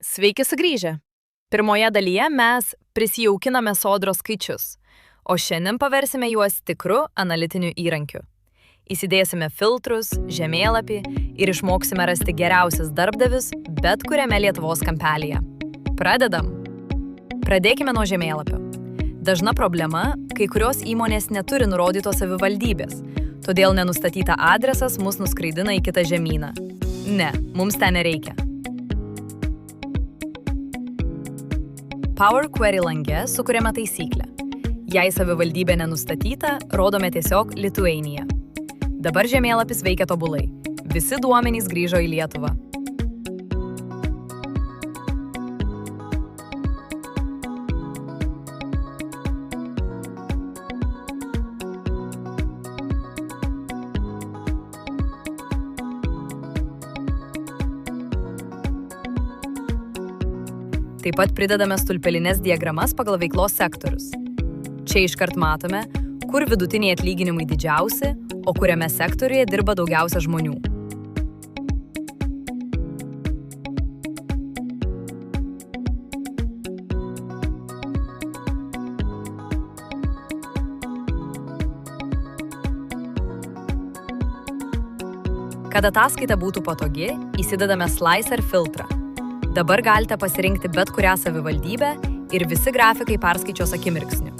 Sveiki sugrįžę. Pirmoje dalyje mes prisijaukiname sodros skaičius, o šiandien paversime juos tikru analitiniu įrankiu. Įsidėsime filtrus, žemėlapį ir išmoksime rasti geriausius darbdavius bet kuriame Lietuvos kampelyje. Pradedam. Pradėkime nuo žemėlapio. Dažna problema, kai kurios įmonės neturi nurodytos savivaldybės, todėl nenustatyta adresas mus nuskraidina į kitą žemyną. Ne, mums ten nereikia. Power Query lange sukuriame taisyklę. Jei savivaldybė nenustatyta, rodome tiesiog Lithuania. Dabar žemėlapis veikia tobulai. Visi duomenys grįžo į Lietuvą. Taip pat pridedame stulpelinės diagramas pagal veiklos sektorius. Čia iškart matome, kur vidutiniai atlyginimai didžiausi, o kuriame sektoriuje dirba daugiausia žmonių. Kad ataskaita būtų patogi, įsidedame slicer filtrą. Dabar galite pasirinkti bet kurią savivaldybę ir visi grafikai perskaičios akimirksniu.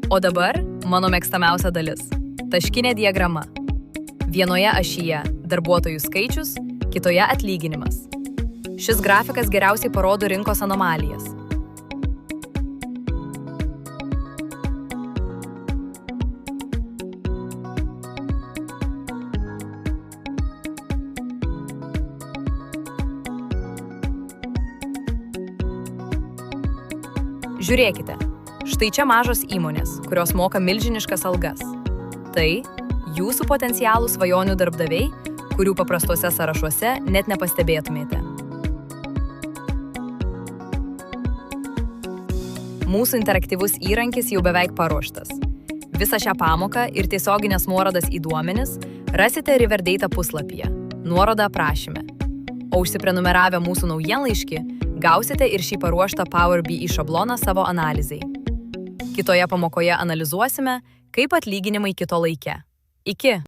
O dabar mano mėgstamiausia dalis – taškinė diagrama. Vienoje ašyje darbuotojų skaičius, kitoje atlyginimas. Šis grafikas geriausiai parodo rinkos anomalijas. Žiūrėkite. Štai čia mažos įmonės, kurios moka milžiniškas algas. Tai jūsų potencialų svajonių darbdaviai, kurių paprastuose sąrašuose net nepastebėtumėte. Mūsų interaktyvus įrankis jau beveik paruoštas. Visą šią pamoką ir tiesioginės nuorodas į duomenis rasite Riverdata puslapyje, nuorodą aprašyme. O užsiprenumeravę mūsų naujienlaiškį, gausite ir šį paruoštą Power BI šabloną savo analizai. Kitoje pamokoje analizuosime, kaip atlyginimai kito laike. Iki.